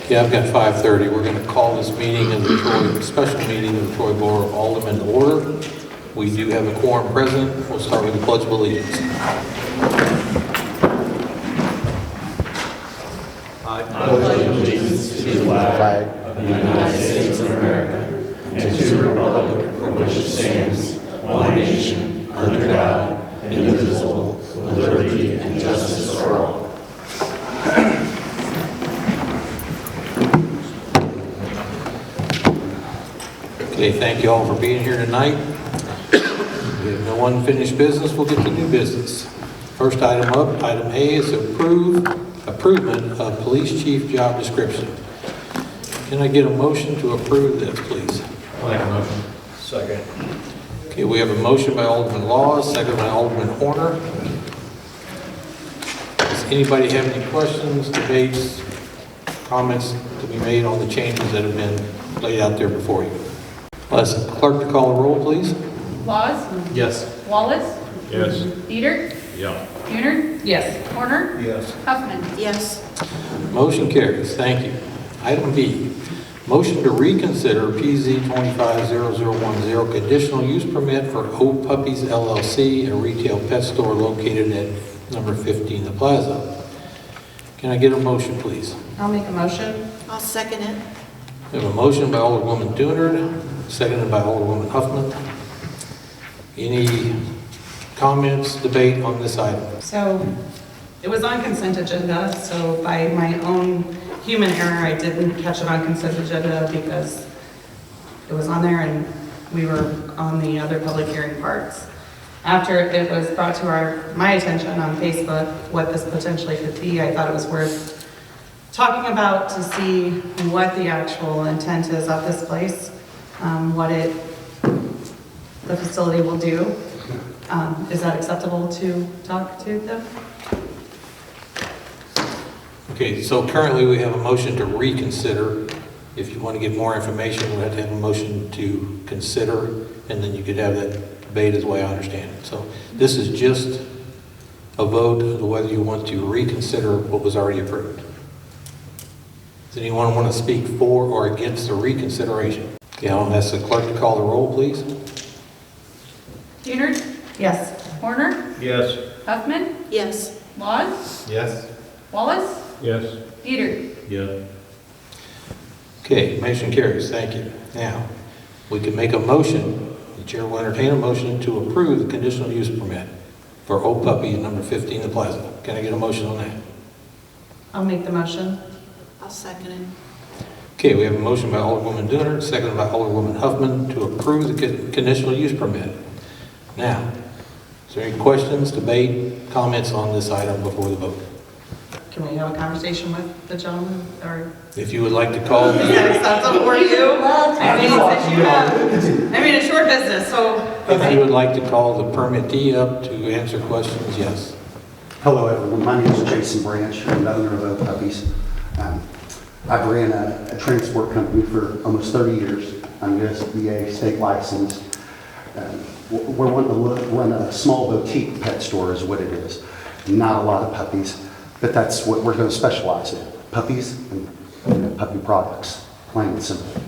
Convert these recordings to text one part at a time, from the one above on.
Yeah, I've got 5:30. We're going to call this meeting of the Troy, special meeting of the Troy Board of Aldermen to order. We do have a quorum present. We'll start with the Pledge of Allegiance. I pledge allegiance to the flag of the United States of America and to the republic for which it stands, one nation, under God, indivisible, with liberty and justice for all. Okay, thank you all for being here tonight. We have no unfinished business. We'll get to new business. First item up, item A, is improvement of police chief job description. Can I get a motion to approve this, please? I'll make a motion. Second. Okay, we have a motion by Alderman Laws, second by Alderman Horner. Does anybody have any questions, debates, comments to be made on the changes that have been laid out there before you? I'll ask the clerk to call the roll, please. Laws? Yes. Wallace? Yes. Dieter? Yeah. Buhner? Yes. Horner? Yes. Huffman? Yes. Motion carries. Thank you. Item B, motion to reconsider PZ 250010 conditional use permit for O Puppies LLC, a retail pet store located at number 15 The Plaza. Can I get a motion, please? I'll make a motion. I'll second it. We have a motion by Alderwoman Dooner, seconded by Alderwoman Huffman. Any comments, debate on this item? So it was on consent agenda, so by my own human error, I didn't catch it on consent agenda because it was on there and we were on the other public hearing parts. After it was brought to my attention on Facebook what this potentially could be, I thought it was worth talking about to see what the actual intent is of this place, what the facility will do. Is that acceptable to talk to them? Okay, so currently we have a motion to reconsider. If you want to get more information, we'll have to have a motion to consider, and then you could have that debate as the way I understand it. So this is just a vote of whether you want to reconsider what was already approved. Does anyone want to speak for or against the reconsideration? Okay, I'll ask the clerk to call the roll, please. Buhner? Yes. Horner? Yes. Huffman? Yes. Laws? Yes. Wallace? Yes. Dieter? Yeah. Okay, motion carries. Thank you. Now, we can make a motion. The chair will entertain a motion to approve the conditional use permit for Old Puppy number 15 The Plaza. Can I get a motion on that? I'll make the motion. I'll second it. Okay, we have a motion by Alderwoman Dooner, seconded by Alderwoman Huffman to approve the conditional use permit. Now, is there any questions, debate, comments on this item before the vote? Can we have a conversation with the gentleman? Or If you would like to call is the, that acceptable for you? I mean, it's your business, so. if you would like to call the permittee up to answer questions, yes. Hello, everyone. My name is Jason Branch. I'm the owner of O Puppies. I've ran a transport company for almost 30 years. I'm USDA state licensed. We're wanting to run a small boutique pet store is what it is. Not a lot of puppies, but that's what we're going to specialize in. Puppies and puppy products, plain and simple.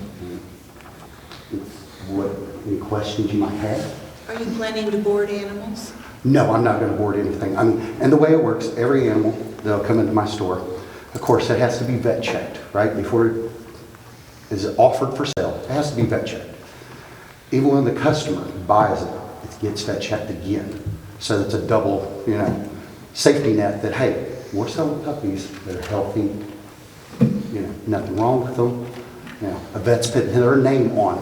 Any questions you might have? Are you planning to board animals? No, I'm not going to board anything. I mean, and the way it works, every animal that'll come into my store, of course, it has to be vet checked, right? Before it is offered for sale, it has to be vet checked. Even when the customer buys it, it gets vet checked again. So it's a double, safety net that, hey, we're selling puppies that are healthy, nothing wrong with them. A vet's putting their name on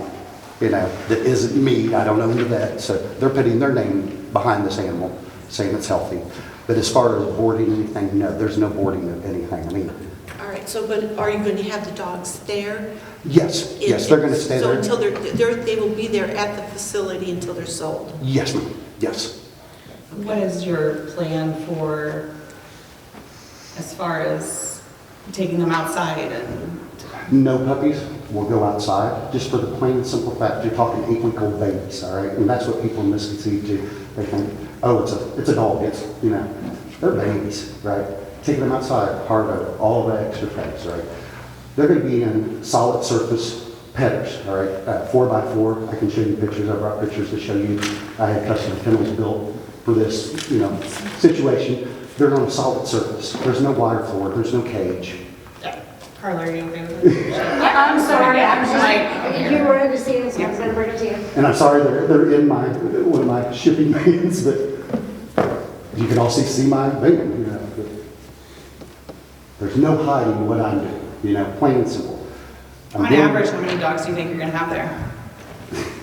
it, that isn't me. I don't own the vet, so they're putting their name behind this animal, saying it's healthy. But as far as boarding anything, no, there's no boarding of anything. I mean, All right, so but are you going to have the dogs there? yes, they're going to stay so there. So until they will be there at the facility until they're sold? Yes, ma'am, yes. What is your plan for, as far as taking them outside and? No puppies will go outside, just for the plain and simple fact, you're talking 8-week-old babies, all right? And that's what people misconceive too. They think, oh, it's a dog, they're babies, right? Taking them outside, part of all the extra things, right? They're going to be in solid surface headers, all right? 4x4, I can show you pictures. I brought pictures to show you. I had custom kennels built for this, situation. They're on a solid surface. There's no wire floor, there's no cage. Yeah. Carla, are you okay with it? I'm sorry, I'm Like, You wanted to see it, so I was gonna bring it to you. And I'm sorry, they're in one of my shipping vans, but you can also see my van, but there's no hiding what I'm doing, plain and simple. I'm on doing- average, how many dogs do you think you're gonna have there?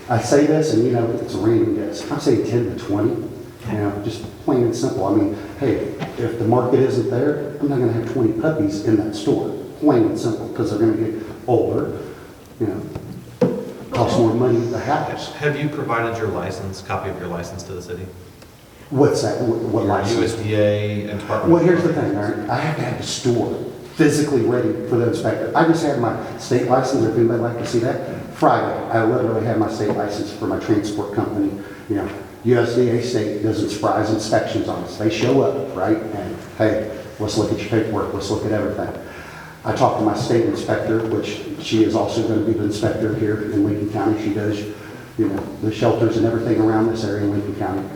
I say this, and it's a random guess. I say 10 to 20, just plain and simple. I mean, hey, if the market isn't there, I'm not going to have 20 puppies in that store. Plain and simple, because they're going to get older, cost more money to house. Have you provided your license, copy of your license to the city? What's that? What license? USDA and Department. Well, here's the thing, all right? I have to have the store physically ready for the inspector. I just had my state license, if anybody like to see that. Friday, I literally had my state license for my transport company. USDA state does surprise inspections on us. They show up, right? And hey, let's look at your paperwork. Let's look at everything. I talked to my state inspector, which she is also going to be the inspector here in Lincoln County. She does, the shelters and everything around this area in Lincoln County.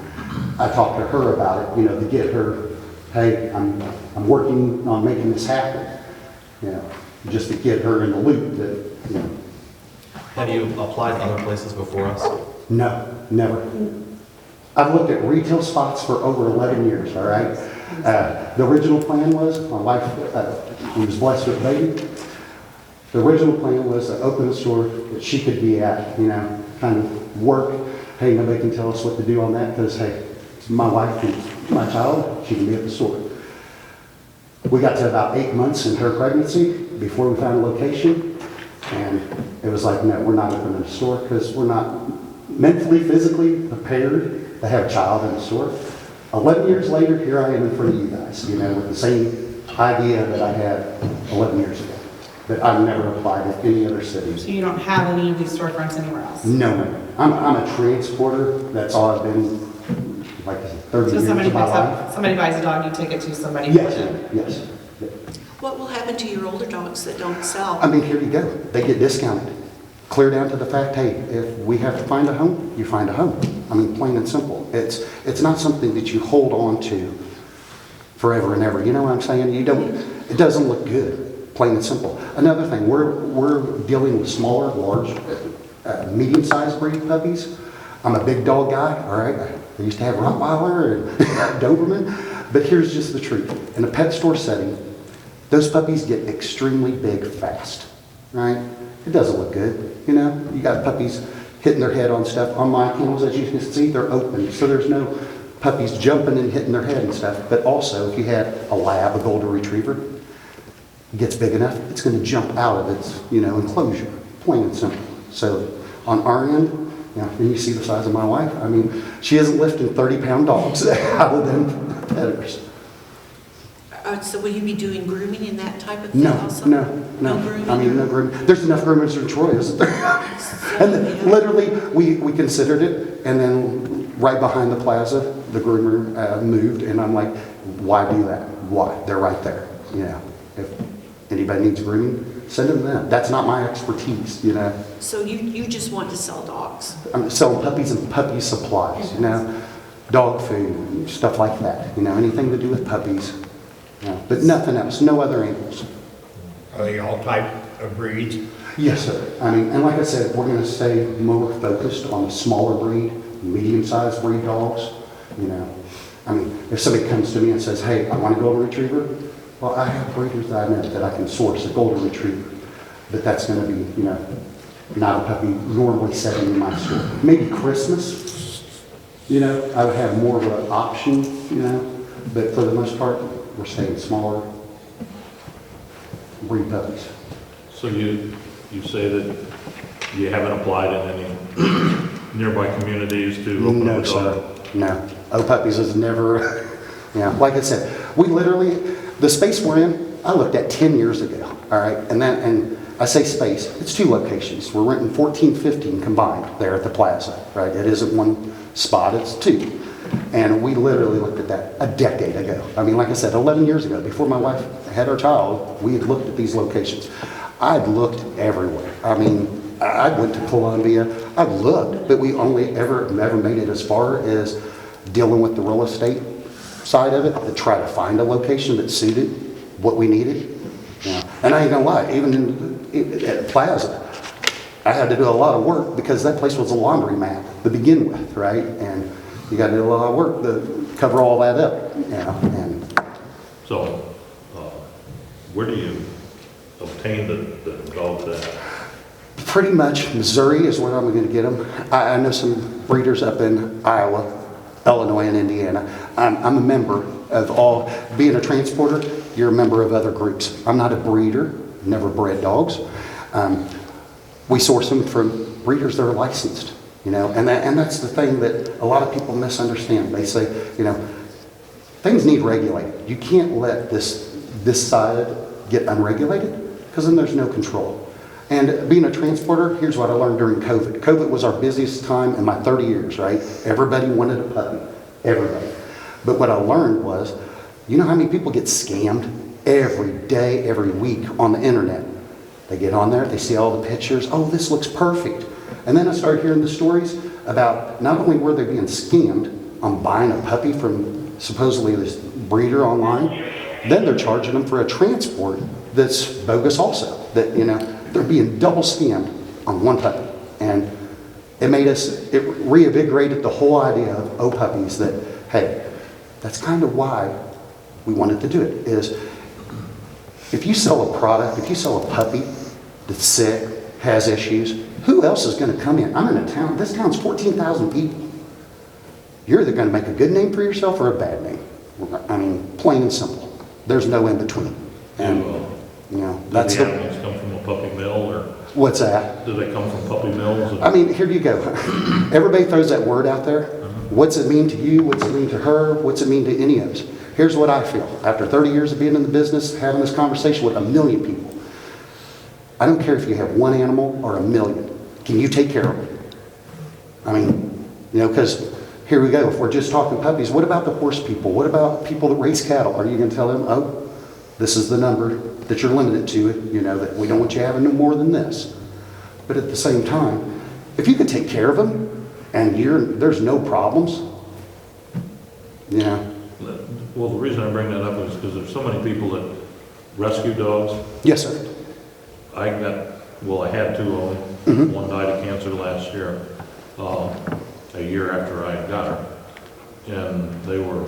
I talked to her about it, to get her, hey, I'm working on making this happen, just to get her in the loop that, Have you applied other places before us? No, never. I've looked at retail spots for over 11 years, all right? The original plan was, my wife, we was blessed with a baby. The original plan was to open a store that she could be at, kind of work. Hey, nobody can tell us what to do on that because, hey, it's my wife and my child, she can be at the store. We got to about 8 months in her pregnancy before we found a location. And it was like, no, we're not opening a store because we're not mentally, physically prepared to have a child in the store. 11 years later, here I am in front of you guys, with the same idea that I had 11 years ago. But I've never applied at any other cities. So you don't have any of these storefronts anywhere else? No, ma'am. I'm a transporter. That's all I've been, like 30 So years somebody of my picks life. up, somebody buys a dog, you take it to somebody? Yes, yes. What will happen to your older dogs that don't sell? I mean, here you go. They get discounted. Clear down to the fact, hey, if we have to find a home, you find a home. I mean, plain and simple. It's not something that you hold on to forever and ever. You know what I'm saying? It doesn't look good, plain and simple. Another thing, we're dealing with smaller, large, medium-sized breed puppies. I'm a big dog guy, all right? I used to have Rottweiler and Doberman. But here's just the truth. In a pet store setting, those puppies get extremely big fast, right? It doesn't look good, You got puppies hitting their head on stuff. On my kennels, as you can see, they're open, so there's no puppies jumping and hitting their head and stuff. But also, if you had a lab, a golden retriever, it gets big enough, it's going to jump out of its, enclosure, plain and simple. So on our end, and you see the size of my wife, I mean, she isn't lifting 30-pound dogs out of them competitors. So will you be doing grooming and that type of thing No, also? no. grooming? I mean, no grooming. There's enough groomers in Troy, isn't there? And then, literally, we considered it, and then right behind the plaza, the groomer moved, and I'm like, why do that? Why? They're right there. If anybody needs grooming, send them to them. That's not my expertise, So you just want to sell dogs? I'm selling puppies and puppy supplies, dog food, stuff like that, anything to do with puppies. But nothing else, no other animals. Are they all type of breeds? Yes, sir. I mean, and like I said, we're going to stay more focused on the smaller breed, medium-sized breed dogs. I mean, if somebody comes to me and says, hey, I want a golden retriever, well, I have breeders that I know that I can source a golden retriever. But that's going to be, not a puppy normally setting in my store. Maybe Christmas, I would have more of an option, but for the most part, we're staying smaller breed puppies. So you say that you haven't applied in any nearby communities to open No, up a dog? sir. No. Puppies is never, like I said, we literally, the space we're in, I looked at 10 years ago, all right? And I say space, it's 2 locations. We're renting 14, 15 combined there at the plaza, right? It isn't one spot, it's 2. And we literally looked at that a decade ago. I mean, like I said, 11 years ago, before my wife had our child, we had looked at these locations. I'd looked everywhere. I mean, I went to Columbia, I've looked, but we only ever made it as far as dealing with the real estate side of it, to try to find a location that suited what we needed. Yeah. And I ain't gonna lie, even at Plaza, I had to do a lot of work because that place was a laundromat to begin with, right? And you got to do a lot of work to cover all that up, you know. And So, where do you obtain the dogs at? pretty much Missouri is where I'm going to get them. I know some breeders up in Iowa, Illinois, and Indiana. I'm a member of all, being a transporter, you're a member of other groups. I'm not a breeder, never bred dogs. We source them from breeders that are licensed, you know, and that's the thing that a lot of people misunderstand. They say, you know, things need regulated. You can't let this side get unregulated because then there's no control. And being a transporter, here's what I learned during COVID. COVID was our busiest time in my 30 years, right? Everybody wanted a puppy, everybody. But what I learned was, you know how many people get scammed every day, every week on the internet? They get on there, they see all the pictures, oh, this looks perfect. And then I started hearing the stories about not only were they being scammed on buying a puppy from supposedly this breeder online, then they're charging them for a transport that's bogus also. That, you know, they're being double scammed on one puppy. And it reinvigorated the whole idea of oh puppies, that, hey, that's kind of why we wanted to do it, is if you sell a product, if you sell a puppy that's sick, has issues, who else is going to come in? I'm in a town, this town's 14,000 people. You're either going to make a good name for yourself or a bad name. I mean, plain and simple. There's no in between. And, you know, that's do the animals come from a puppy mill, or what's that? do they come from puppy mills? I mean, here you go. Everybody throws that word out there. What's it mean to you? What's it mean to her? What's it mean to any of us? Here's what I feel. After 30 years of being in the business, having this conversation with a million people, I don't care if you have one animal or a million. Can you take care of it? I mean, you know, because here we go. If we're just talking puppies, what about the horse people? What about people that raise cattle? Are you going to tell them, oh, this is the number that you're limited to, you know, that we don't want you having no more than this? But at the same time, if you can take care of them and there's no problems, you know. Well, the reason I bring that up is because there's so many people that rescue dogs. Yes, sir. I had two of them. One died of cancer last year, a year after I got her. And they were,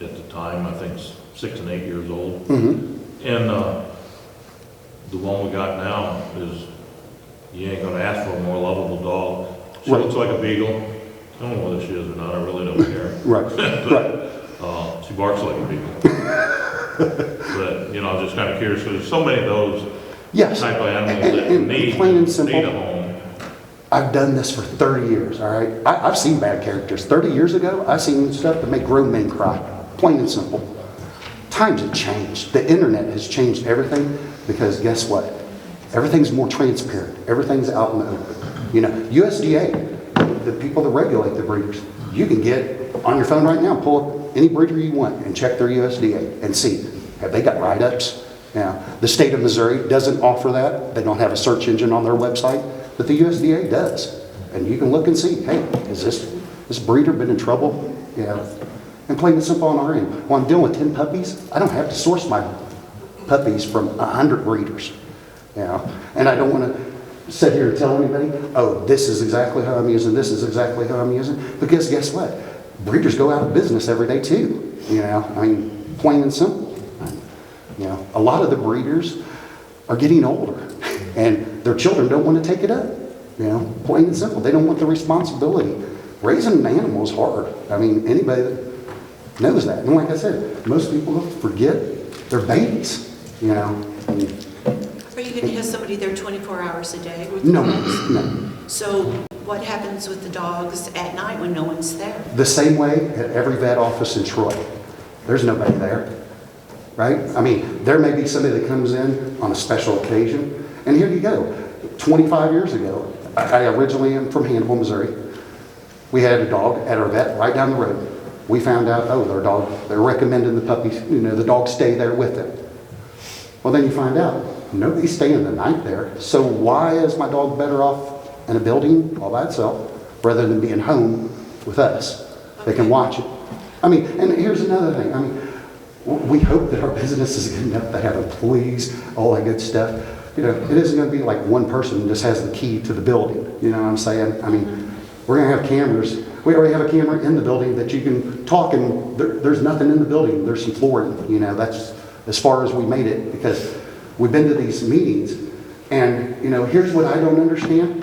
at the time, I think 6 and 8 years old. And the one we got now is, you ain't gonna ask for a more lovable dog. She looks like a beagle. I don't know whether she is or not, I really don't care. Right, But, she barks like a beagle. But, you know, I'm just kind of curious, because there's so many of those type of animals that need plain and simple, need a home. I've done this for 30 years, all right? I've seen bad characters. 30 years ago, I've seen stuff that make grown men cry. Plain and simple. Times have changed. The internet has changed everything, because guess what? Everything's more transparent. Everything's out in the open. You know, USDA, the people that regulate the breeders, you can get on your phone right now, pull up any breeder you want and check their USDA and see, have they got write-ups? Now, the state of Missouri doesn't offer that. They don't have a search engine on their website, but the USDA does. And you can look and see, hey, is this breeder been in trouble? You know, and plain and simple on our end. When I'm dealing with 10 puppies, I don't have to source my puppies from 100 breeders. You know, and I don't want to sit here and tell anybody, oh, this is exactly how I'm using, this is exactly how I'm using, because guess what? Breeders go out of business every day too. You know, I mean, plain and simple. You know, a lot of the breeders are getting older and their children don't want to take it up. You know, plain and simple. They don't want the responsibility. Raising an animal is hard. I mean, anybody that knows that. And like I said, most people forget they're babies, you know. I mean, Are you going to have somebody there 24 hours a day with no, dogs? no. So what happens with the dogs at night when no one's there? The same way at every vet office in Troy. There's nobody there, right? I mean, there may be somebody that comes in on a special occasion. And here you go. 25 years ago, I originally am from Hannibal, Missouri. We had a dog at our vet right down the road. we found out, oh, they're recommending the puppies, the dog stay there with them. Well, then you find out, nobody's staying the night there. So why is my dog better off in a building all by itself rather than being home with us? They can watch it. I mean, and here's another thing. I mean, we hope that our business is good enough to have employees, all that good stuff. It isn't going to be like one person just has the key to the building. You know what I'm saying? I mean, we're going to have cameras. We already have a camera in the building that you can talk, and there's nothing in the building. There's some flooring. That's as far as we made it, because we've been to these meetings, and here's what I don't understand.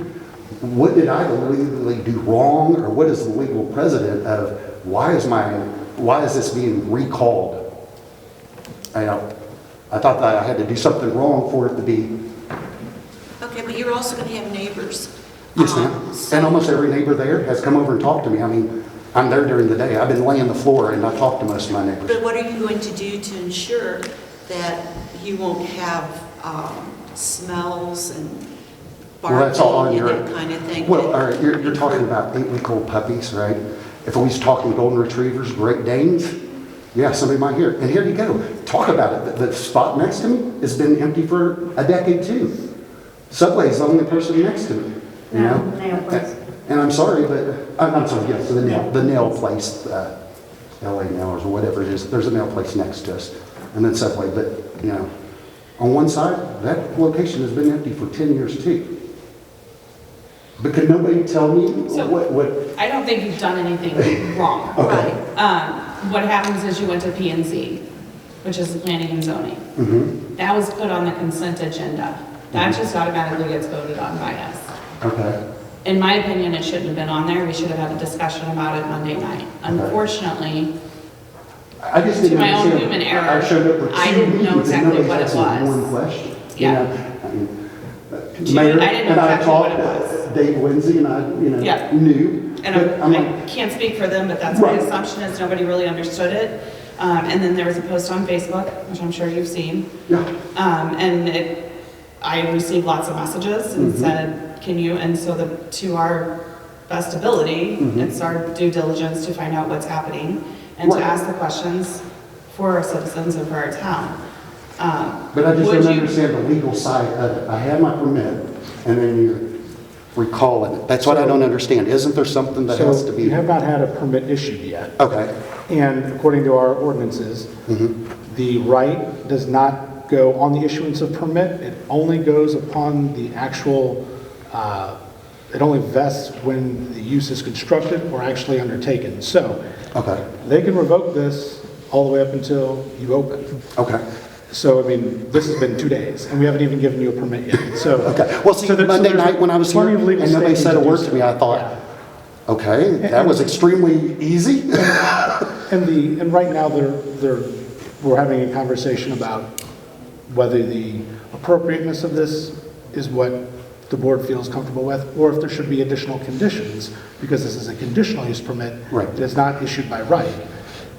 What did I legally do wrong, or what is the legal precedent of why is this being recalled? I thought that I had to do something wrong for it to be. Okay, but you're also going to have neighbors. Yes, ma'am. So- And almost every neighbor there has come over and talked to me. I mean, I'm there during the day. I've been laying the floor and I talk to most of my neighbors. But what are you going to do to ensure that you won't have smells and Well, that's all on barking your. and that kind of thing? Well, all right, you're talking about 8-week-old puppies, right? If we was talking golden retrievers, Great Danes, yeah, somebody might hear it. And here you go. Talk about it. The spot next to me has been empty for a decade too. Subway's the only person next to me. Nail place. And I'm sorry, but I'm sorry. Yes, the nail place, LA Nails or whatever it is. There's a nail place next to us, and then Subway. But on one side, that location has been empty for 10 years too. But could nobody tell me So- what? I don't think you've done anything wrong. Okay. What happens is you went to P&Z, which is planning and zoning. Mm-hmm. That was put on the consent agenda. That just automatically gets voted on by us. Okay. In my opinion, it shouldn't have been on there. We should have had a discussion about it Monday night. Unfortunately, I just To didn't my own understand. human error, I showed up with I two didn't know meetings and exactly nobody what it asked me was. one question. Yeah. I mean, Gee, Mayor I didn't know and I exactly what talked, it was. Dave Lindsay and I, Yeah. knew. and but I'm I like, can't speak for them, but that's my Right. assumption is nobody really understood it. And then there was a post on Facebook, which I'm sure you've seen. yeah, I received lots of messages and Mm-hmm. said, can you, and so to our best ability, Mm-hmm. it's our due diligence to find out what's happening and to Right. ask the questions for our citizens and for our town. but I just Would don't you- understand the legal side of it. I had my permit and then you're recalling it. That's what I don't understand. Isn't there something that has to So be? you have not had a permit issued yet. Okay. And according to our ordinances, the right does not go on the issuance of permit. It only goes upon the actual, it only vests when the use is constructed or actually undertaken. So Okay. they can revoke this all the way up until you open. Okay. So, I mean, this has been 2 days, and we haven't even given you a permit yet, so. Okay. Well, see, Monday there's night when I was here plenty of legal and nobody standing said a do word so. to me, I thought, Yeah. okay, that was extremely easy. And right now, we're having a conversation about whether the appropriateness of this is what the board feels comfortable with, or if there should be additional conditions, because this is a conditional use permit. Right. It is not issued by right.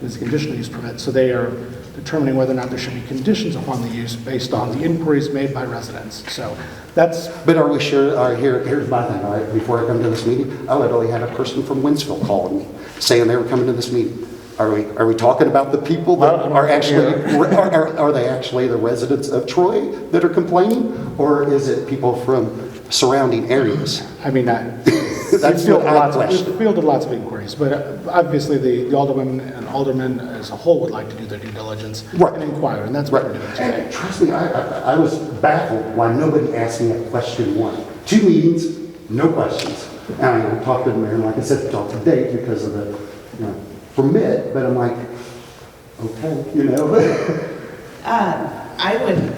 It's a conditional use permit, so they are determining whether or not there should be conditions upon the use based on the inquiries made by residents. So that's, But are we sure, here's my thing, all right, before I come to this meeting, I literally had a person from Winsville calling me, saying they were coming to this meeting. Are we talking about the people that Well, are actually, yeah. are they actually the residents of Troy that are complaining? Or is it people from surrounding areas? I mean, That's what I we've question. fielded lots of inquiries, but obviously the aldermen and aldermen as a whole would like to do their due diligence Right. and inquire, and that's what Right. we're doing today. And trust me, I was baffled why nobody asked me a question one. 2 meetings, no questions. And I talked to the mayor, and like I said, talked to Dave because of the permit, but I'm like, okay, I would,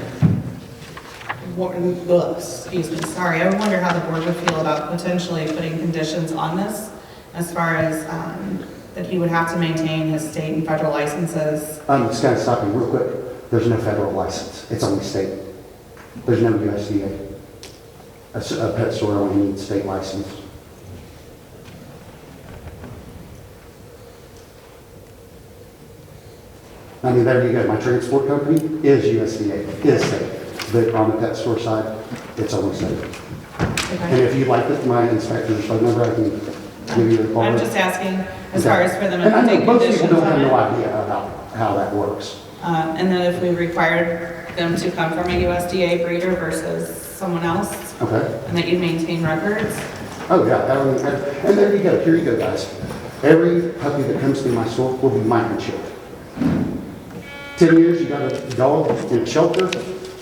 excuse me, sorry, I would wonder how the board would feel about potentially putting conditions on this as far as that he would have to maintain his state and federal licenses. I'm just going to stop you real quick. There's no federal license. It's only state. There's no USDA. A pet store only needs state license. I mean, there you go. My transport company is USDA, is state. But on the pet store side, it's only state. And Okay. if you'd like my inspector's phone number, I can Maybe you're I'm following? just asking, as far as for them to And I know take most conditions people don't have on no it. idea about how that works. And then if we required them to come from a USDA breeder versus someone else, Okay? and that you maintain records, Oh, yeah, and there you go, here you go, guys. Every puppy that comes to my store will be microchipped. 10 years, you got a dog in a shelter,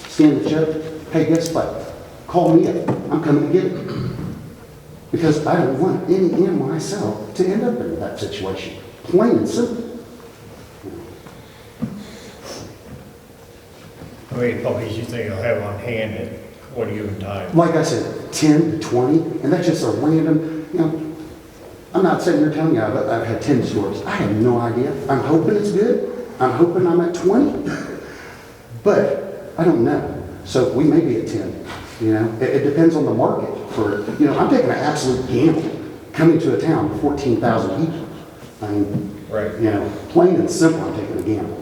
scan the chip, hey, guess what? Call me up, I'm coming to get it. Because I don't want any animal I sell to end up in that situation. Plain and simple. How many puppies you think you'll have on hand at one given time? Like I said, 10 to 20, and that's just a random, I'm not sitting here telling you I've had 10 stores. I have no idea. I'm hoping it's good. I'm hoping I'm at 20, but I don't know. So we may be at 10, It depends on the market for, I'm taking an absolute gamble coming to a town with 14,000 people. I mean, Right. Plain and simple, I'm taking a gamble.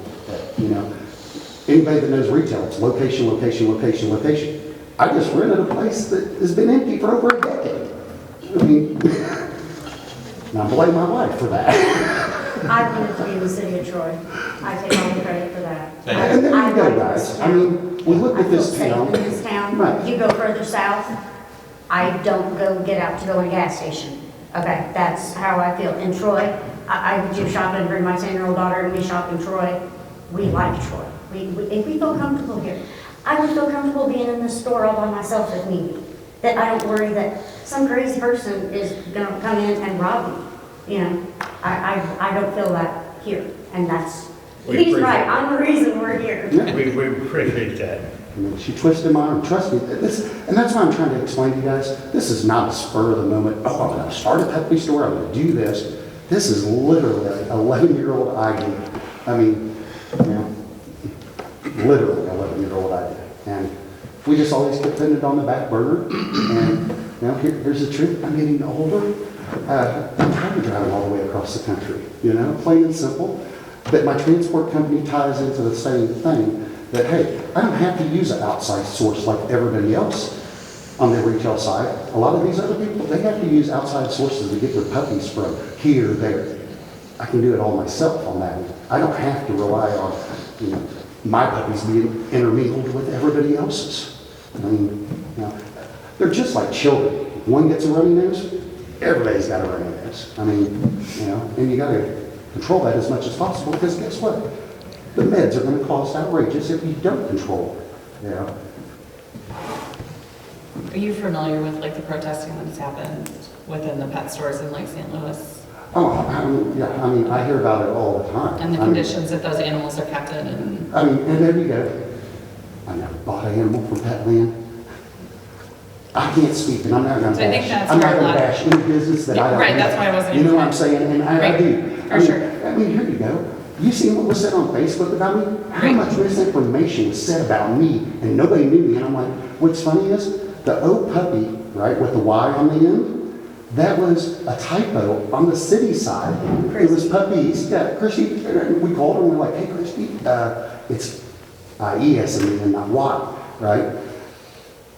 Anybody that knows retail, it's location, location, location, location. I just rented a place that has been empty for over a decade. I mean, and I blame my wife for that. I wanted to be in the city of Troy. I take all the credit for that. And there you go, I like guys. this I town. mean, we look I at feel this safe town. in this town. Right. You go further south, I don't go get out to go in a gas station. Okay, that's how I feel. In Troy, I would do shopping, bring my 10-year-old daughter and we shop in Troy. We like Troy. If we feel comfortable here. I would feel comfortable being in the store all by myself if needed. That I don't worry that some crazy person is gonna come in and rob me. I don't feel that here. And that's, We he's right, appreciate it. I'm the reason we're here. Yeah. We appreciate that. I mean, she twisted my arm. Trust me, and that's why I'm trying to explain to you guys, this is not a spur of the moment, oh, I'm gonna start a puppy store, I'm gonna do this. This is literally an 11-year-old idea. I mean, literally an 11-year-old idea. And we just always kept putting it on the back burner. And here's the truth, I'm getting older. I'm tired of driving all the way across the country, plain and simple. But my transport company ties into the same thing, that, hey, I don't have to use an outside source like everybody else on the retail side. A lot of these other people, they have to use outside sources to get their puppies from here, there. I can do it all myself on that. I don't have to rely on, my puppies being intermingled with everybody else's. I mean, they're just like children. If one gets a runny nose, everybody's got a runny nose. I mean, and you got to control that as much as possible, because guess what? The meds are going to cost outrageous if you don't control it. Are you familiar with like the protesting that's happened within the pet stores in like St. Louis? Oh, yeah, I mean, I hear about it all the time. And the I mean, conditions that those animals are kept in and... and there you go. I never bought an animal from Petland. I can't speak, and I'm not going to So I think bash. that's I'm not where a going to lot- bash any business that I don't Right, know. that's why I wasn't You know what I'm even- saying? And I Right, do. for sure. I mean, here you go. You seen what was said on Facebook about me? How Right. much misinformation was said about me, and nobody knew me. And I'm like, what's funny is, the O puppy, right, with the Y on the end, that was a typo on the city side. It was puppies. Yeah, Christy, we called her and we're like, hey, Christy, it's ES in the end, not Y, right?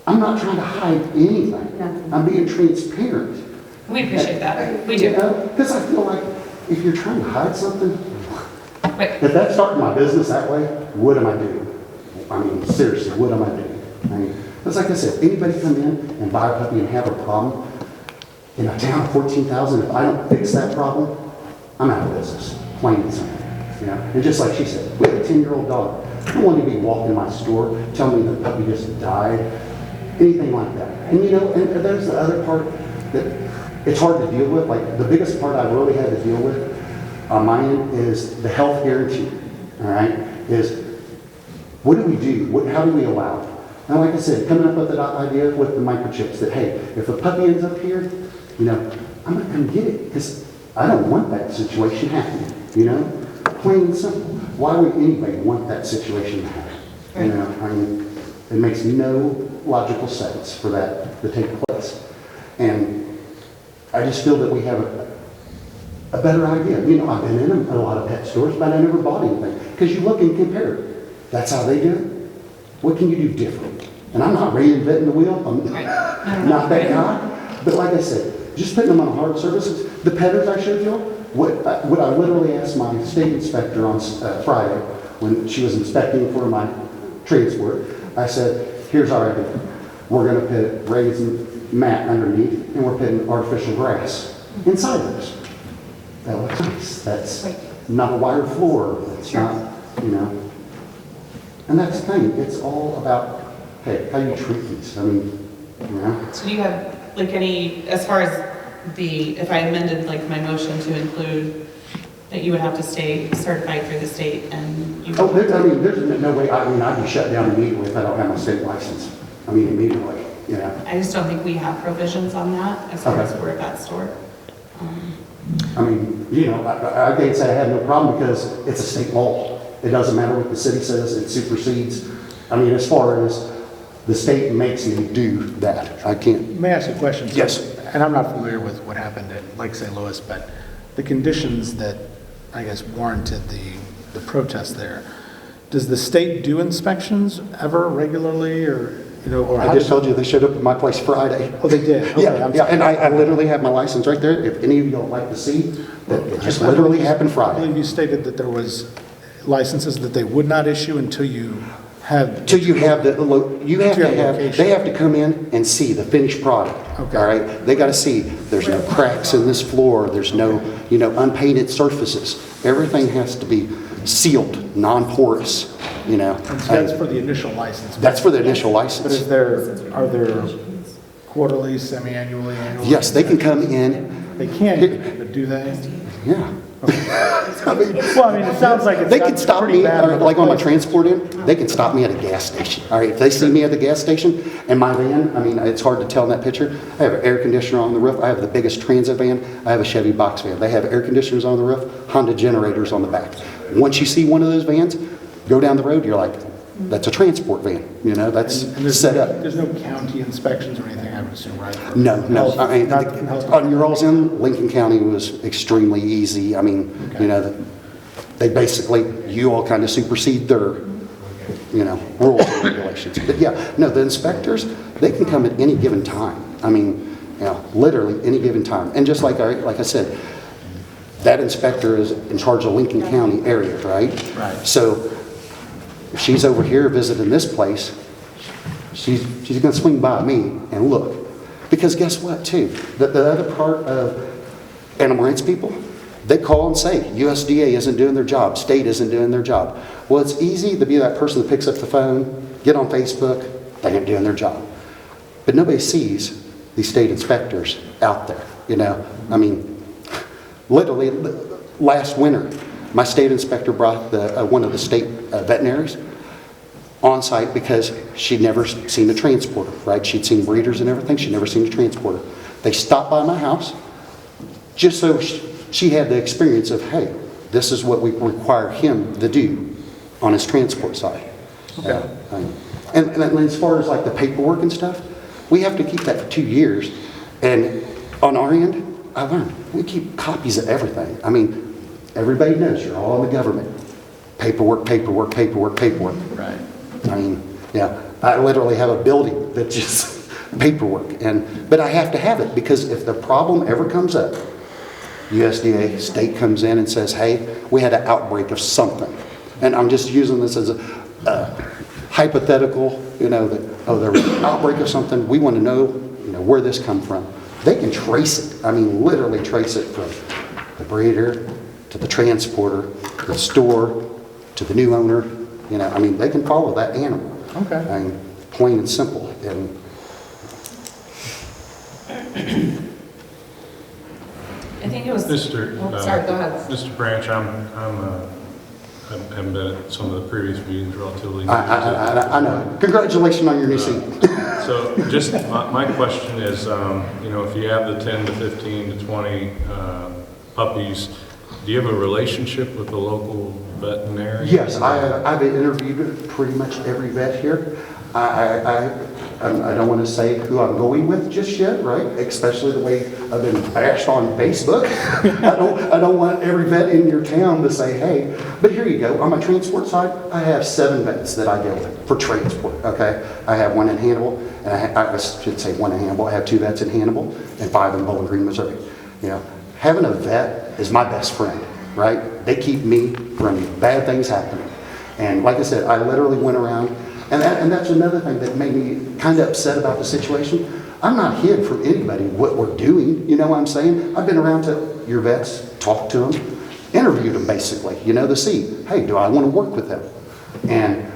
I'm not trying to hide anything. Nothing. I'm being transparent. We appreciate that. We do. Because I feel like if you're trying to hide something, Right. if that's starting my business that way, what am I doing? I mean, seriously, what am I doing? I mean, it's like I said, anybody come in and buy a puppy and have a problem, in a town of 14,000, if I don't fix that problem, I'm out of business, plain and simple. And just like she said, we have a 10-year-old dog. I don't want to be walking in my store, telling me the puppy just died, anything like that. And and there's the other part that it's hard to deal with. Like, the biggest part I really had to deal with on my end is the health guarantee, all right? Is what do we do? How do we allow it? And like I said, coming up with that idea with the microchips that, hey, if a puppy ends up here, I'm going to come get it because I don't want that situation happening, Plain and simple. Why would anybody want that situation to happen? Right. I mean, it makes no logical sense for that to take place. And I just feel that we have a better idea. I've been in a lot of pet stores, but I never bought anything. Because you look and compare. That's how they do it. What can you do different? And I'm not reinventing the wheel. I'm Right. not that guy. But like I said, just putting them on hard surfaces. The petters I showed you, what I literally asked my state inspector on Friday when she was inspecting for my transport, I said, here's our idea. We're going to put raised mat underneath, and we're putting artificial grass inside those. That looks nice. That's not a wire floor. It's not, you know. And that's the thing. It's all about, hey, how you treat these. I mean, you know. So do you have, like, any, as far as if I amended, like, my motion to include that you would have to stay certified through the state and you... Oh, there's no way, I'd be shut down immediately if I don't have my state license. Immediately, you know. I just don't think we have provisions on that as far as where that's stored. I can't say I have no problem because it's a state law. It doesn't matter what the city says, it supersedes. As far as the state makes me do that, I can't. May I ask a question? Yes. And I'm not familiar with what happened at Lake St. Louis, but the conditions that, I guess, warranted the protest there, does the state do inspections ever regularly, or, or I just told you they showed up at my place Friday. Oh, they did? Okay, Yeah, and I literally have my license right there. If any of you would like to see, that it just literally happened I Friday. believe you stated that there was licenses that they would not issue until you have... Till you have they location. have to come in and see the finished product. Okay. All right, they got to see there's no cracks in this floor, there's no unpainted surfaces. Everything has to be sealed, non-porous. And so that's for the initial license. That's for the initial license. But are there quarterly, semi-annually, annually? Yes, they can come in. They can, but do they? Yeah. It sounds like it's They can stop pretty me, bad in other like on my places. transport in, they can stop me at a gas station. All right, if they see me at the gas station and my van, it's hard to tell in that picture. I have an air conditioner on the roof. I have the biggest transit van. I have a Chevy box van. They have air conditioners on the roof, Honda generators on the back. Once you see one of those vans, go down the road, you're like, that's a transport van. That's And there's set up. There's no county inspections or anything, I would assume, right? No. Health On your all's in, Lincoln County was extremely easy. They basically, you all kind of supersede their, rules and regulations. But the inspectors, they can come at any given time. Literally any given time. And just like I said, that inspector is in charge of Lincoln County area, right? Right. So if she's over here visiting this place, she's going to swing by me and look. Because guess what, too? The other part of animal rights people, they call and say, USDA isn't doing their job, state isn't doing their job. Well, it's easy to be that person that picks up the phone, get on Facebook, they ain't doing their job. But nobody sees these state inspectors out there, Literally, last winter, my state inspector brought one of the state veterinaries on site because she'd never seen a transporter, right? She'd seen breeders and everything. She'd never seen a transporter. They stopped by my house just so she had the experience of, hey, this is what we require him to do on his transport side. Okay. And as far as like the paperwork and stuff, we have to keep that for 2 years. And on our end, I learned we keep copies of everything. Everybody knows you're all in the government. Paperwork. Right. I literally have a building that just paperwork. But I have to have it because if the problem ever comes up, USDA, state comes in and says, hey, we had an outbreak of something. And I'm just using this as a hypothetical, that, there was an outbreak of something. We want to know, where this come from. They can trace it. Literally trace it from the breeder to the transporter, to the store, to the new owner. They can follow that animal. Okay. Plain and simple. And I think it was... Mr. Sorry, go ahead. Mr. Branch, I haven't been at some of the previous meetings relatively. I know. Congratulations on your new seat. So just my question is, if you have the 10 to 15 to 20 puppies, do you have a relationship with the local veterinarian? Yes, I've interviewed pretty much every vet here. I I don't want to say who I'm going with just yet, right? Especially the way I've been bashed on Facebook. I don't want every vet in your town to say, hey, but here you go. On my transport side, I have 7 vets that I deal with for transport, okay? I have 1 in Hannibal, and I should say 1 in Hannibal. I have 2 vets in Hannibal and 5 in Bowling Green, Missouri. You know, having a vet is my best friend, right? They keep me from bad things happening. And like I said, I literally went around, and that's another thing that made me kind of upset about the situation. I'm not hid from anybody what we're doing, you know what I'm saying? I've been around to your vets, talked to them, interviewed them basically, you know, to see, hey, do I want to work with them? And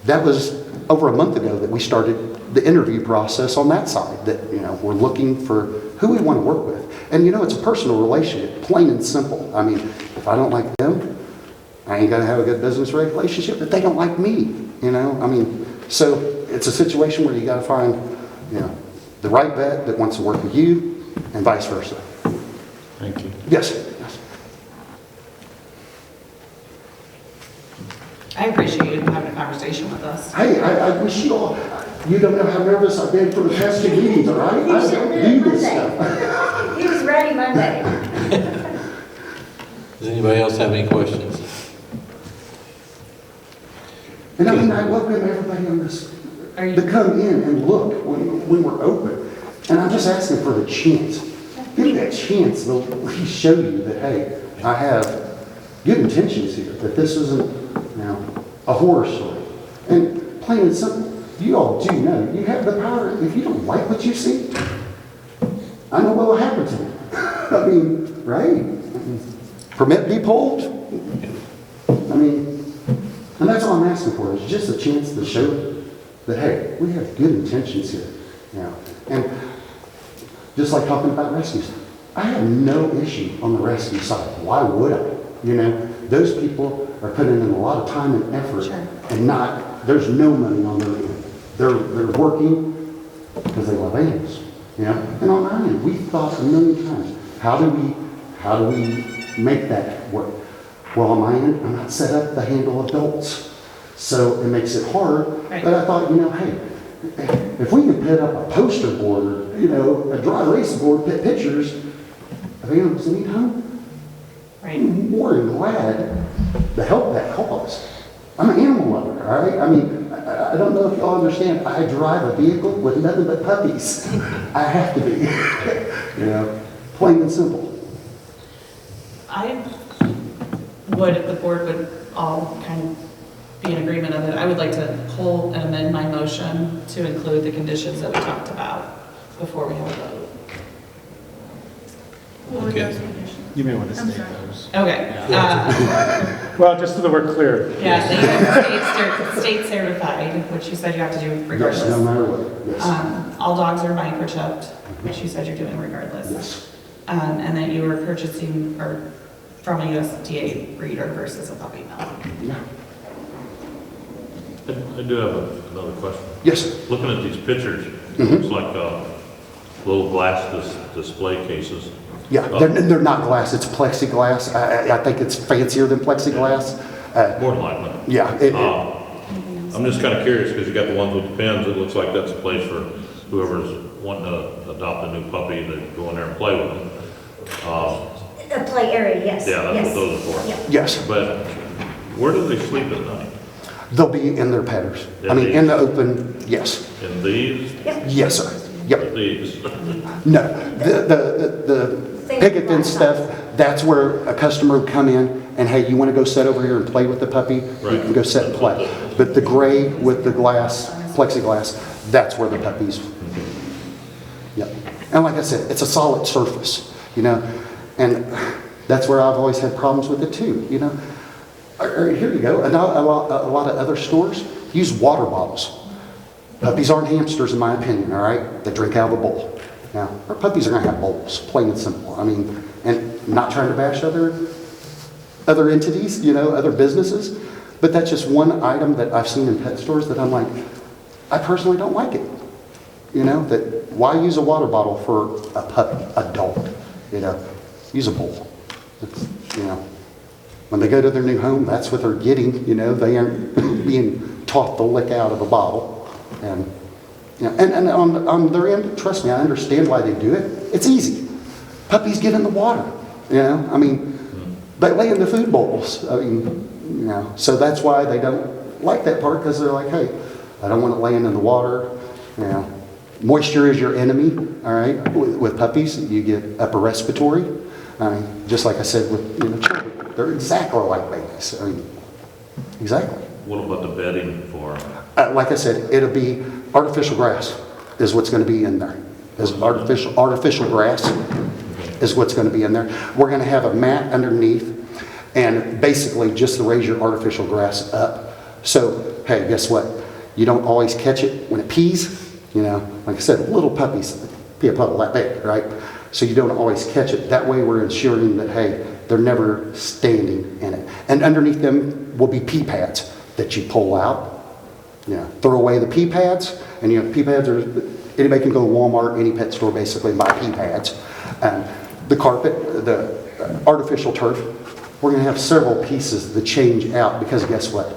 that was over a month ago that we started the interview process on that side, that, you know, we're looking for who we want to work with. And you know, it's a personal relationship, plain and simple. I mean, if I don't like them, I ain't gonna have a good business relationship if they don't like me. You know, I mean, so it's a situation where you got to find, you know, the right vet that wants to work with you, and vice versa. Thank you. Yes. Yes. I appreciate you having a conversation with us. Hey, I wish you all. You don't know how nervous I've been for the past 2 meetings, all right? You I should don't do do this Monday. stuff. He was ready Monday. Does anybody else have any questions? And I mean, I welcome everybody on this Are you- to come in and look when we're open. And I'm just asking for the chance. Give me that chance to at least show you that, hey, I have good intentions here, that this isn't, you know, a horror story. And plain and simple, you all do know, you have the power. If you don't like what you see, I know what will happen to you. I mean, right? Permit be pulled. I mean, and that's all I'm asking for, is just a chance to show that, hey, we have good intentions here. Yeah. And just like talking about rescues, I have no issue on the rescue side. Why would I? You know, those people are putting in a lot of time and effort, Sure. and there's no money on their end. They're working because they love animals. You know? And on our end, we've thought a million times, how do we make that work? Well, on my end, I'm not set up to handle adults, so it makes it hard. Right. But I thought, you know, hey, if we can put up a poster board, you know, a dry erase board, put pictures of animals that need home, Right. I'm more than glad to help that cause. I'm an animal lover, all right? I mean, I don't know if y'all understand, I drive a vehicle with nothing but puppies. I have to be, you know, plain and simple. I would, if the board would all kind of be in agreement of it, I would like to pull and amend my motion to include the conditions that we talked about before we have a vote. Okay. You may want to state those. Okay. Well, just so that we're clear. Yeah, state certified, which you said you have to do Yes, no regardless. matter what, yes. All dogs are microchipped, which you said you're doing regardless. Yes. And that you were purchasing or from a USDA breeder versus a puppy mill. Yeah. I do have another question. Yes, sir. Looking at these pictures, it looks like little glass display cases. Yeah, they're not glass, it's plexiglass. I think it's fancier than plexiglass. More than likely. Yeah, I'm just kind of curious, because you got the ones with the pins, it looks like that's a place for whoever's wanting to adopt a new puppy to go in there and play with them. A play area, yes. Yeah, that's yes. what those are for. Yeah. yes, But where do they sleep at night? they'll be in their petters. I mean, in the open, yes. In these? Yes, sir. Yep. These? No, the picket fence stuff, that's where a customer would come in and, hey, you want to go sit over here and play with the puppy? You Right. can go sit and play. But the gray with the glass, plexiglass, that's where the puppies. Yep. And like I said, it's a solid surface, you know, and that's where I've always had problems with it too, you know. Here you go, a lot of other stores use water bottles. Puppies aren't hamsters in my opinion, all right? They drink out of a bowl. Now, our puppies are gonna have bowls, plain and simple. I mean, and not trying to bash other entities, you know, other businesses, but that's just one item that I've seen in pet stores that I'm like, I personally don't like it. You know, that why use a water bottle for a puppy, a dog, you know? Use a bowl. It's, you know, when they go to their new home, that's what they're getting, you know, they aren't being taught to lick out of a bottle. And Yeah, and on their end, trust me, I understand why they do it. It's easy. Puppies get in the water, you know? I mean, they lay in the food bowls. I mean, you know, so that's why they don't like that part, because they're like, hey, I don't want it laying in the water, you know. Moisture is your enemy, all right? With puppies, you get upper respiratory. I mean, just like I said with children, they're exactly like babies. I mean, exactly. What about the bedding for them? Like I said, it'll be artificial grass is what's going to be in there. Is artificial grass is what's going to be in there. We're going to have a mat underneath, and basically just to raise your artificial grass up. So, hey, guess what? You don't always catch it when it pees. You know, like I said, little puppies pee a puddle that big, right? So you don't always catch it. That way we're ensuring that, hey, they're never standing in it. And underneath them will be pee pads that you pull out. You know, throw away the pee pads. And you know, pee pads are, anybody can go to Walmart, any pet store basically, and buy pee pads. The carpet, the artificial turf, we're going to have several pieces that change out, because guess what?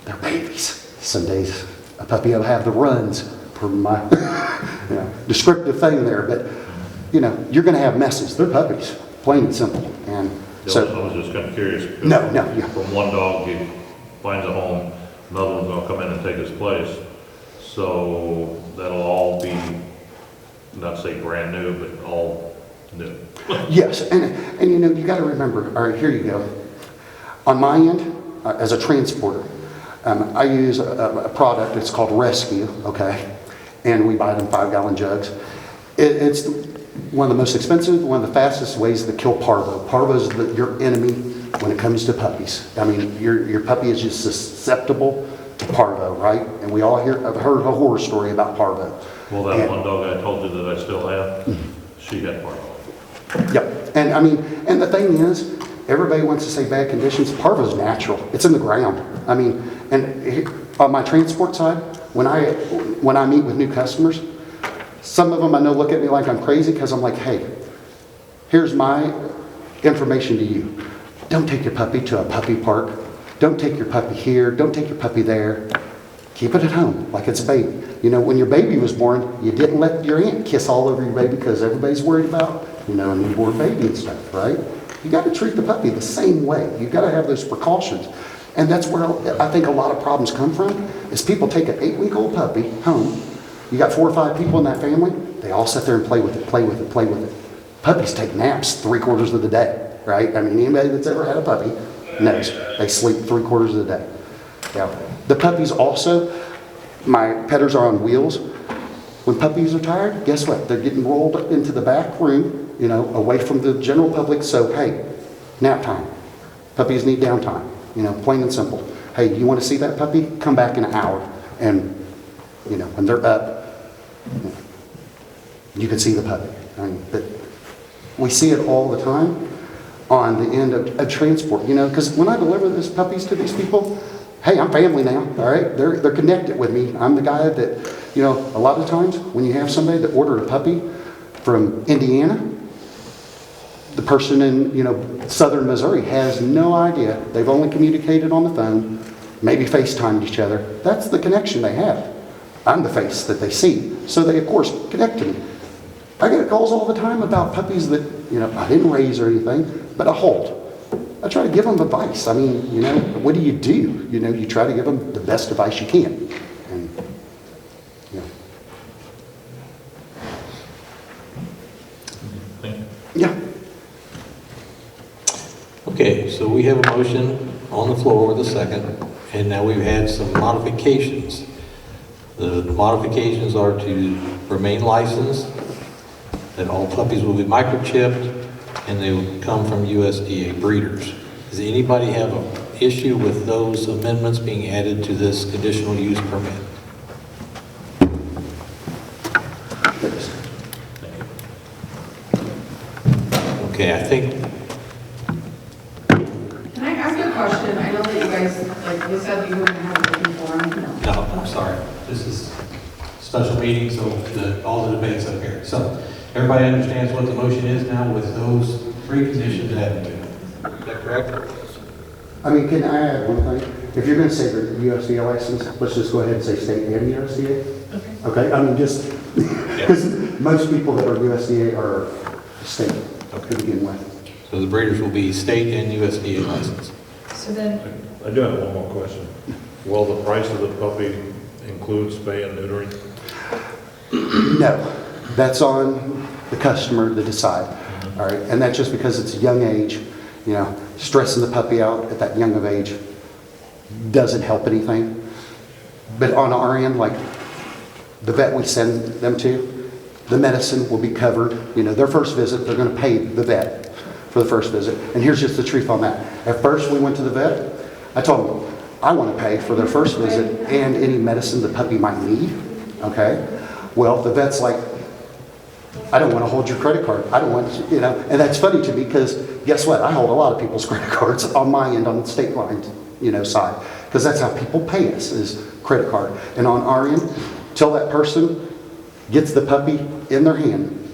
They're babies. Some days a puppy will have the runs, for my descriptive thing there, but you know, you're going to have messes. They're puppies, plain and simple. And so I was just kind of curious. No. From one dog, he finds a home, another one's going to come in and take his place. So that'll all be, not to say brand new, but all new. Yes, and you know, you got to remember. All right, here you go. On my end, as a transporter, I use a product. It's called Rescue. Okay. And we buy them 5-gallon jugs. It's one of the most expensive, one of the fastest ways to kill parvo. Parvo is your enemy when it comes to puppies. I mean, your puppy is just susceptible to parvo, right? And we all have heard a horror story about parvo. Well, that one dog I told you that I still have, she had parvo. Yep. And I mean, and the thing is, everybody wants to say bad conditions. Parvo's natural. It's in the ground. I mean, and on my transport side, when I meet with new customers, some of them I know look at me like I'm crazy, because I'm like, hey, here's my information to you. Don't take your puppy to a puppy park. Don't take your puppy here. Don't take your puppy there. Keep it at home like it's a baby. You know, when your baby was born, you didn't let your aunt kiss all over your baby, because everybody's worried about, you know, a newborn baby and stuff, right? You got to treat the puppy the same way. You got to have those precautions. And that's where I think a lot of problems come from, is people take an 8-week-old puppy home. You got 4 or 5 people in that family, they all sit there and play with it. Puppies take naps 3/4 of the day, right? I mean, anybody that's ever had a puppy knows they sleep 3/4 of the day. Now, the puppies also, my petters are on wheels. When puppies are tired, guess what? They're getting rolled into the back room, you know, away from the general public. So, hey, nap time. Puppies need downtime. You know, plain and simple. Hey, you want to see that puppy? Come back in an hour. And, you know, when they're up, you can see the puppy. I mean, but we see it all the time on the end of transport, you know, because when I deliver these puppies to these people, hey, I'm family now, all right? They're connected with me. I'm the guy that, you know, a lot of times when you have somebody that ordered a puppy from Indiana, the person in, you know, southern Missouri has no idea. They've only communicated on the phone, maybe FaceTimed each other. That's the connection they have. I'm the face that they see. So they, of course, connect to me. I get calls all the time about puppies that, you know, I didn't raise or anything, but I hold. I try to give them advice. I mean, you know, what do? You know, you try to give them the best advice you can. And, you know. Thank you. Yeah. Okay, so we have a motion on the floor with a second, and now we've had some modifications. The modifications are to remain licensed, that all puppies will be microchipped, and they will come from USDA breeders. Does anybody have an issue with those amendments being added to this conditional use permit? Okay, I think, Can I ask a question? I know that you guys, like you said, you were going to have a looking forum. no, I'm sorry. This is a special meeting, so all the debates up here. So everybody understands what the motion is now with those 3 conditions added to it. Is that correct? I mean, can I add one thing? If you're going to say the USDA license, let's just go ahead and say state and USDA. Okay, I mean, just, because most people that are USDA are state to begin with. So the breeders will be state and USDA licensed. So then, I do have one more question. Will the price of the puppy include spay and neutering? No, that's on the customer to decide, all right? And that's just because it's a young age, you know, stressing the puppy out at that young of age doesn't help anything. But on our end, like the vet we send them to, the medicine will be covered. You know, their first visit, they're gonna pay the vet for the first visit. And here's just the truth on that. At first, we went to the vet, I told them, I wanna pay for their first visit and any medicine the puppy might need, okay? Well, the vet's like, I don't want to hold your credit card. I don't want, you know, and that's funny to me because guess what? I hold a lot of people's credit cards on my end on the state line, you know, side, because that's how people pay us is credit card. And on our end, till that person gets the puppy in their hand,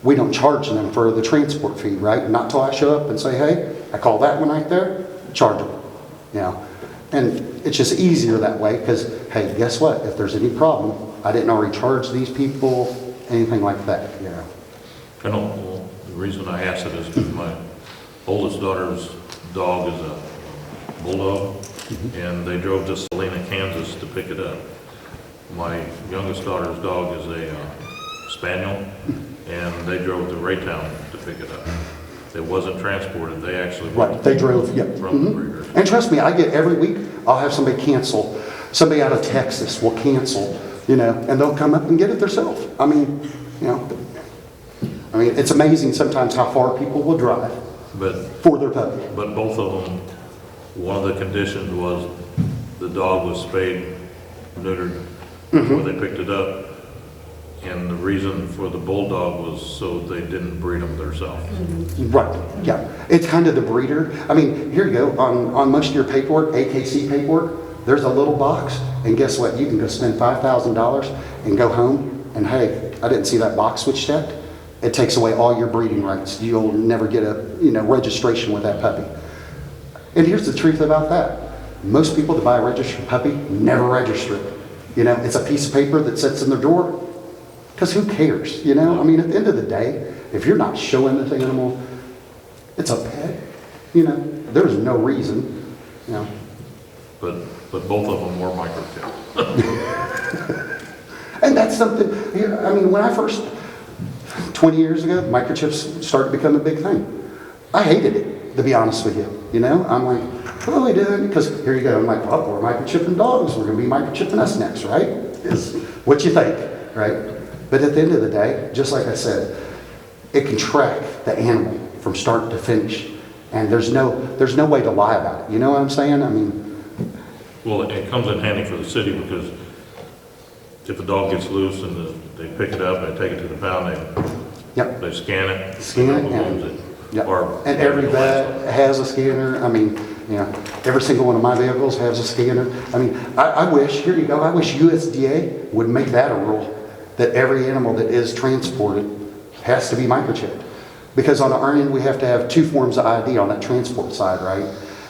we don't charge them for the transport fee, right? Not till I show up and say, hey, I call that one right there, charge them, you know. And it's just easier that way because, hey, guess what? If there's any problem, I didn't already charge these people, anything like that, you know. I know, well, the reason I asked it is because my oldest daughter's dog is a bulldog, and they drove to Salina, Kansas to pick it up. My youngest daughter's dog is a spaniel, and they drove to Raytown to pick it up. It wasn't transported, they actually Right, they drove, yeah. from the breeder. And trust me, I get every week, I'll have somebody cancel. Somebody out of Texas will cancel, you know, and they'll come up and get it themselves. I mean, you know, it's amazing sometimes how far people will drive for their puppy. But both of them, one of the conditions was the dog was spayed, neutered before they picked it up. And the reason for the bulldog was so they didn't breed them themselves. Right, yeah. It's kind of the breeder. I mean, here you go, on most of your paperwork, AKC paperwork, there's a little box, and guess what? You can go spend $5,000 and go home, and hey, I didn't see that box switch checked. It takes away all your breeding rights. You'll never get a, you know, registration with that puppy. And here's the truth about that. Most people that buy a registered puppy never register it. You know, it's a piece of paper that sits in their door. Because who cares, you know? I mean, at the end of the day, if you're not showing this animal, it's a pet, you know? There's no reason, you know? But both of them were microchipped. And that's something, I mean, when I first, 20 years ago, microchips started to become a big thing. I hated it, to be honest with you, you know? I'm like, what are we doing? Because here you go, I'm like, well, we're microchipping dogs, we're gonna be microchipping us next, right? Is what you think, right? But at the end of the day, just like I said, it can track the animal from start to finish. And there's no way to lie about it. You know what I'm saying? I mean... Well, it comes in handy for the city because if a dog gets loose and they pick it up and they take it to the pound, they scan it. And every vet has a scanner. I mean, you know, every single one of my vehicles has a scanner. I mean, I wish, here you go, I wish USDA would make that a rule. That every animal that is transported has to be microchipped. Because on our end, we have to have 2 forms of ID on that transport side, right?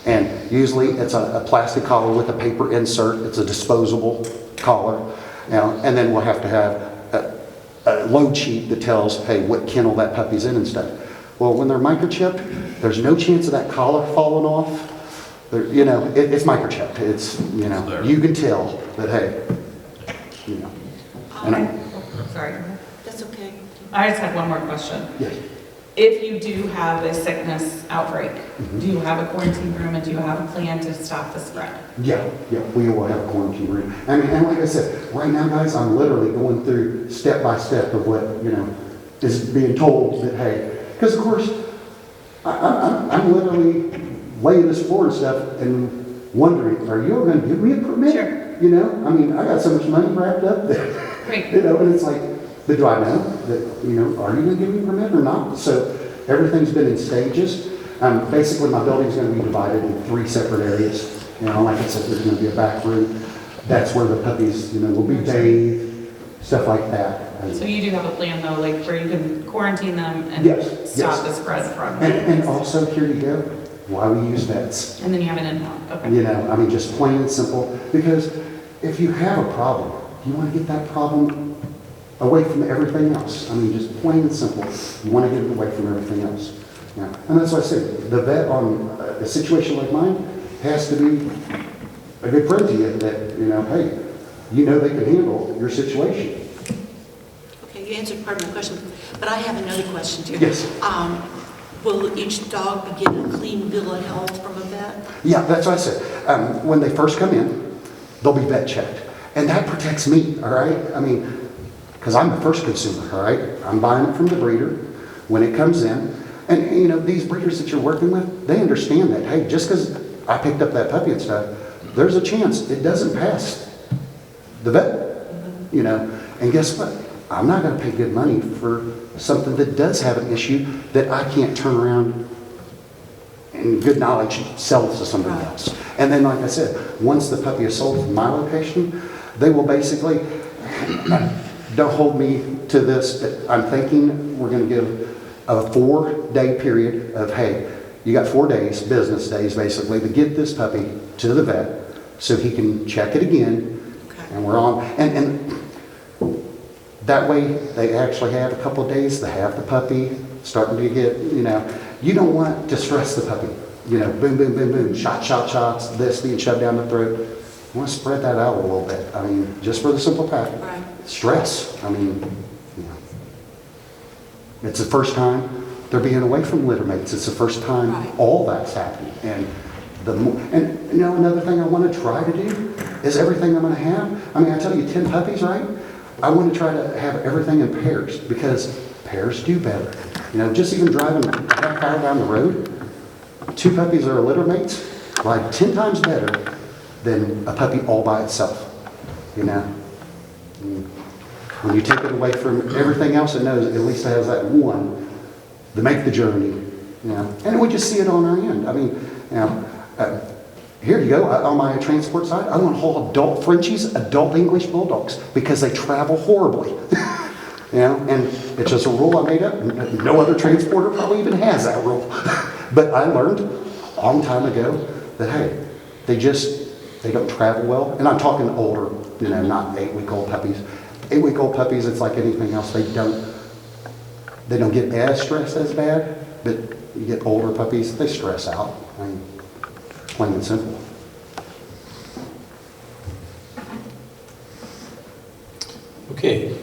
And usually it's a plastic collar with a paper insert. It's a disposable collar. You know, and then we'll have to have a load sheet that tells, hey, what kennel that puppy's in and stuff. Well, when they're microchipped, there's no chance of that collar falling off. You know, it's microchipped. It's, you know, you can tell that, hey, you know. Sorry. That's okay. I just had one more question. Yes. If you do have a sickness outbreak, do you have a quarantine room and do you have a plan to stop the spread? Yeah, we will have a quarantine room. I mean, and like I said, right now, guys, I'm literally going through step by step of what, you know, is being told that, hey, because of course, I'm literally laying this floor and stuff and wondering, are you going to give me a permit? Sure. You know, I mean, I got so much money wrapped up that, Right. you know, and it's like, but do I know that, you know, are you going to give me a permit or not? So everything's been in stages. Basically, my building's going to be divided in 3 separate areas. You know, like I said, there's going to be a back room. That's where the puppies, you know, will be bathed, stuff like that. So you do have a plan though, like where you can quarantine them and stop the spread from. And also, here you go, why we use vets. And then you have an in-home, okay. You know, I mean, just plain and simple. Because if you have a problem, You want to get that problem away from everything else. I mean, just plain and simple. You want to get it away from everything else. Yeah. And that's what I said. The vet on a situation like mine has to be a good friend to you that, hey, they can handle your situation. Okay, you answered part of my question, but I have another question too. Yes. Will each dog be getting a clean bill of health from a vet? Yeah, that's what I said. When they first come in, they'll be vet checked. And that protects me, all right? I mean, because I'm the first consumer, all right? I'm buying it from the breeder when it comes in. And, these breeders that you're working with, they understand that, hey, just because I picked up that puppy and stuff, there's a chance it doesn't pass the vet, And guess what? I'm not going to pay good money for something that does have an issue that I can't turn around and good knowledge sell to somebody else. And then, like I said, once the puppy is sold from my location, they will basically, don't hold me to this, but I'm thinking we're going to give a 4-day period of, hey, you got 4 days, business days basically, to get this puppy to the vet so he can check it again. Okay. And we're on. And that way they actually have a couple of days to have the puppy starting to get, you don't want to stress the puppy. Boom, boom, boom, boom, shots, this being shoved down the throat. You want to spread that out a little bit. I mean, just for the simple fact, stress. I mean, it's the first time they're being away from litter mates. It's the first time all that's happening. And another thing I want to try to do is everything I'm going to have. I mean, I tell you, 10 puppies, right? I want to try to have everything in pairs because pairs do better. Just even driving a half hour down the road, 2 puppies that are litter mates ride 10 times better than a puppy all by itself. When you take it away from everything else it knows, at least it has that one to make the journey. And we just see it on our end. I mean, here you go, on my transport side, I want to haul adult Frenchies, adult English Bulldogs, because they travel horribly. And it's just a rule I made up. No other transporter probably even has that rule. But I learned a long time ago that, hey, they don't travel well. And I'm talking older, not 8-week-old puppies. 8-week-old puppies, it's like anything else. They don't get as stressed as bad, but you get older puppies, they stress out. I mean, plain and simple. Okay.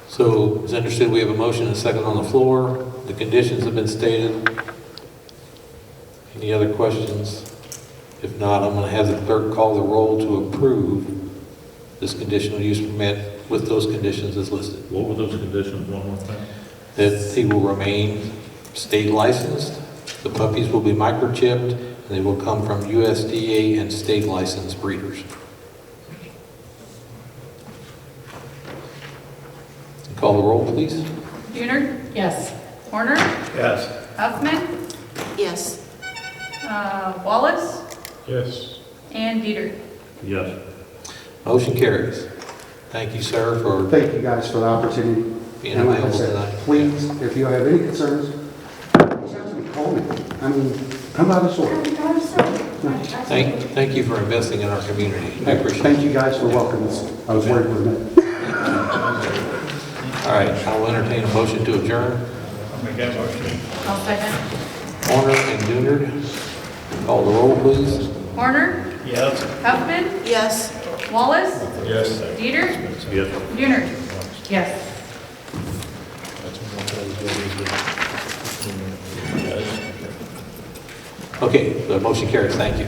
So, as understood, we have a motion and a second on the floor. The conditions have been stated. Any other questions? If not, I'm going to have the clerk call the roll to approve this conditional use permit with those conditions as listed. What were those conditions, one more time? That he will remain state licensed, the puppies will be microchipped, and they will come from USDA and state licensed breeders. Call the roll, please. Buhner? Yes. Horner? Yes. Huffman? Yes. Wallace? Yes. And Dieter. Yes. Motion carries. Thank you, sir, for Thank you guys for the opportunity. being And like I available said, tonight. please, if you have any concerns, reach out to me, call me. I mean, come by the store. Thank you for investing in our community. I appreciate it. Thank you guys for welcoming us. I was worried for a minute. All right, I will entertain a motion to adjourn. I'll make that motion. I'll second. Horner and Doonard. Call the roll, please. Horner? Yes. Huffman? Yes. Wallace? Yes. Dieter? Yes. Buhner? Yes. Okay, the motion carries. Thank you.